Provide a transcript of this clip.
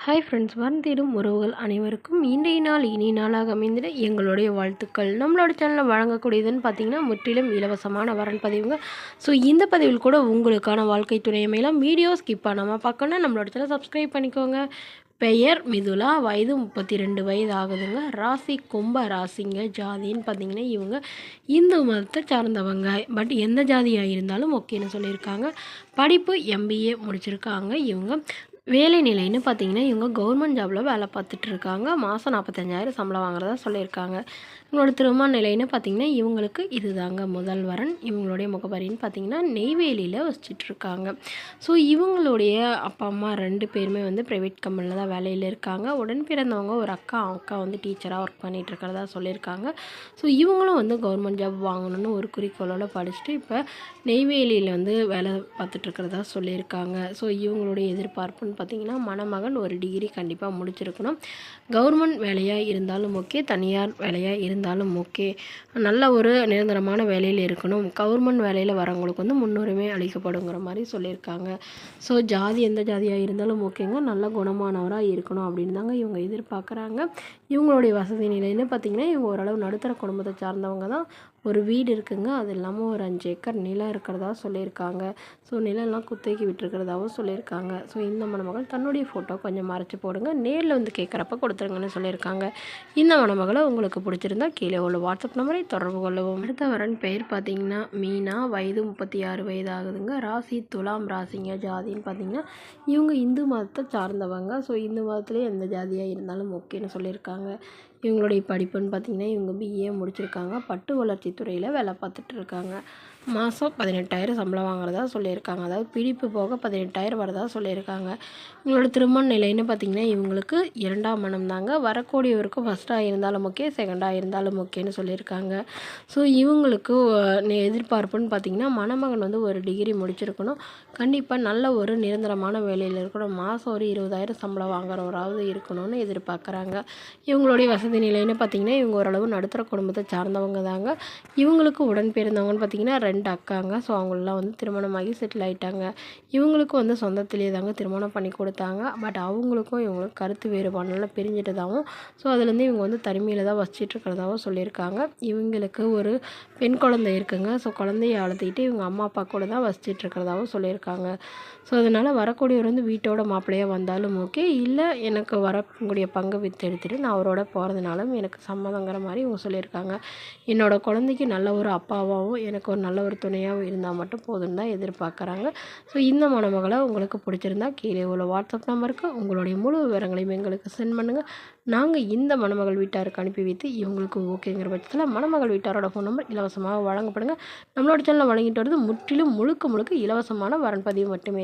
Hi friends, தேடும் உறவுகள் அனைவருக்கும் இன்றைய நாள் இனிய நாளாக அமைந்திட எங்களுடைய வாழ்த்துக்கள். நம்மளோட சேனலில் வழங்கக்கூடியதுன்னு பார்த்தீங்கன்னா முற்றிலும் இலவசமான வரன் பதிவுங்க. ஸோ இந்த பதிவில் கூட உங்களுக்கான வாழ்க்கை துணை அமையலாம். வீடியோ ஸ்கிப் பண்ணாமல் பார்க்கணுன்னா நம்மளோட சேனல் சப்ஸ்கிரைப் பண்ணிக்கோங்க. பெயர் மிதுலா, வயது 32 வயது ஆகுதுங்க. ராசி கும்ப ராசிங்க. ஜாதின்னு பார்த்தீங்கன்னா இவங்க இந்து மதத்தை சார்ந்தவங்க. பட் எந்த ஜாதியாக இருந்தாலும் ஓகேன்னு சொல்லியிருக்காங்க. படிப்பு MBA முடிச்சிருக்காங்க இவங்க. வேலை நிலைன்னு பார்த்தீங்கன்னா இவங்க கவர்மெண்ட் ஜாபில் வேலை பார்த்துட்ருக்காங்க. மாதம் 45,000 சம்பளம் வாங்குறதா சொல்லியிருக்காங்க. இவங்களோட திருமண நிலைன்னு பார்த்தீங்கன்னா இவங்களுக்கு இதுதாங்க முதல் வரன். இவங்களுடைய முகவரின்னு பார்த்தீங்கன்னா நெய்வேலியில் வசிச்சிட்ருக்காங்க. ஸோ இவங்களுடைய அப்பா அம்மா 2 பேருமே வந்து ப்ரைவேட் கம்பெனியில் தான் வேலையில் இருக்காங்க. உடன் பிறந்தவங்க ஒரு அக்கா வந்து டீச்சராக ஒர்க் பண்ணிகிட்டு இருக்கிறதா சொல்லியிருக்காங்க. ஸோ இவங்களும் வந்து கவர்மெண்ட் ஜாப் வாங்கணும்னு ஒரு குறிக்கோளோடு படிச்சுட்டு இப்போ நெய்வேலியில் வந்து வேலை பார்த்துட்ருக்கிறதா சொல்லியிருக்காங்க. ஸோ இவங்களுடைய எதிர்பார்ப்புன்னு பார்த்திங்கன்னா மணமகன் ஒரு டிகிரி கண்டிப்பாக முடிச்சிருக்கணும். கவர்மெண்ட் வேலையாக இருந்தாலும் ஓகே, தனியார் வேலையாக இருந்தாலும் ஓகே, நல்ல ஒரு நிரந்தரமான வேலையில் இருக்கணும். கவர்மெண்ட் வேலையில் வரவங்களுக்கு வந்து முன்னுரிமை அளிக்கப்படுங்கிற மாதிரி சொல்லியிருக்காங்க. ஸோ ஜாதி எந்த ஜாதியாக இருந்தாலும் ஓகேங்க, நல்ல குணமானவராக இருக்கணும் அப்படின்னு தாங்க இவங்க எதிர்பார்க்குறாங்க. இவங்களுடைய வசதி நிலைன்னு பார்த்திங்கன்னா இவங்க ஓரளவு நடுத்தர குடும்பத்தை சார்ந்தவங்க தான். ஒரு வீடு இருக்குங்க, அது இல்லாமல் ஒரு 5 ஏக்கர் நிலம் இருக்கிறதா சொல்லியிருக்காங்க. ஸோ நிலம்லாம் குத்தகைக்கு விட்டுருக்கிறதாகவும் சொல்லியிருக்காங்க. ஸோ இந்த மணமகள் தன்னுடைய ஃபோட்டோ கொஞ்சம் மறைச்சி போடுங்க, நேரில் வந்து கேட்குறப்ப கொடுத்துருங்கன்னு சொல்லியிருக்காங்க. இந்த மணமகளை உங்களுக்கு பிடிச்சிருந்தா கீழே உள்ள வாட்ஸ்அப் நம்பரை தொடர்பு கொள்ளவும். அடுத்த வரன் பெயர் பார்த்திங்கன்னா மீனா, வயது 36 வயது ஆகுதுங்க. ராசி துலாம் ராசிங்க. ஜாதின்னு பார்த்திங்கன்னா இவங்க இந்து மதத்தை சார்ந்தவங்க. ஸோ இந்து மதத்துலேயே எந்த ஜாதியாக இருந்தாலும் ஓகேன்னு சொல்லியிருக்காங்க. இவங்களுடைய படிப்புன்னு பார்த்திங்கன்னா இவங்க BA முடிச்சிருக்காங்க. பட்டு வளர்ச்சி துறையில் வேலை பார்த்துட்ருக்காங்க. மாதம் 18,000 சம்பளம் வாங்குறதா சொல்லியிருக்காங்க. அதாவது பிடிப்பு போக 18,000 வரதா சொல்லியிருக்காங்க. இவங்களோட திருமண நிலைன்னு பார்த்திங்கன்னா இவங்களுக்கு 2ஆம் மனம் தாங்க. வரக்கூடியவருக்கும் ஃபஸ்ட்டாக இருந்தாலும் ஓகே, செகண்டாக இருந்தாலும் ஓகேன்னு சொல்லியிருக்காங்க. ஸோ இவங்களுக்கு எதிர்பார்ப்புன்னு பார்த்திங்கன்னா மணமகன் வந்து ஒரு டிகிரி முடிச்சிருக்கணும். கண்டிப்பாக நல்ல ஒரு நிரந்தரமான வேலையில் இருக்கணும். மாதம் ஒரு 20,000 சம்பளம் வாங்குறவராவது இருக்கணும்னு எதிர்பார்க்குறாங்க. இவங்களுடைய வசதி நிலைன்னு பார்த்திங்கன்னா இவங்க ஓரளவு நடுத்தர குடும்பத்தை சார்ந்தவங்க தாங்க. இவங்களுக்கு உடன் பிறந்தவங்கன்னு பார்த்திங்கன்னா 2 அக்காங்க. ஸோ அவங்களெலாம் வந்து திருமணமாகி செட்டில் ஆகிட்டாங்க. இவங்களுக்கும் வந்து சொந்தத்திலேயே தாங்க திருமணம் பண்ணி கொடுத்தாங்க. பட் அவங்களுக்கும் இவங்களுக்கு கருத்து வேறுபாடுனால பிரிஞ்சிட்டதாகவும், ஸோ அதுலேருந்து இவங்க வந்து தனிமையில் தான் வசிச்சிட்ருக்கிறதாகவும் சொல்லியிருக்காங்க. இவங்களுக்கு ஒரு பெண் குழந்தை இருக்குங்க. ஸோ குழந்தைய வளர்த்திக்கிட்டு இவங்க அம்மா அப்பா கூட தான் வசிச்சிட்ருக்கிறதாகவும் சொல்லியிருக்காங்க. ஸோ அதனால் வரக்கூடியவர் வந்து வீட்டோட மாப்பிள்ளையாக வந்தாலும் ஓகே, இல்லை எனக்கு வரக்கூடிய பங்கு விற்று எடுத்துகிட்டு நான் அவரோட போகிறதுனாலும் எனக்கு சம்மதங்கிற மாதிரி இவங்க சொல்லியிருக்காங்க. என்னோடய குழந்தைக்கு நல்ல ஒரு அப்பாவாகவும் எனக்கு ஒரு நல்ல ஒரு துணையாகவும் இருந்தால் மட்டும் போதும்னு தான் எதிர்பார்க்குறாங்க. ஸோ இந்த மணமகளை உங்களுக்கு பிடிச்சிருந்தா கீழே உள்ள வாட்ஸ்அப் நம்பருக்கு உங்களுடைய முழு விவரங்களையும் எங்களுக்கு சென்ட் பண்ணுங்கள். நாங்கள் இந்த மணமகள் வீட்டாருக்கு அனுப்பி வைத்து இவங்களுக்கு ஓகேங்கிற பட்சத்தில் மணமகள் வீட்டாரோட ஃபோன் நம்பர் இலவசமாக வழங்கப்படுங்க. நம்மளோட சேனலில் வழங்கிட்டு வருது முற்றிலும் முழுக்க இலவசமான வரன் பதிவு மட்டுமே.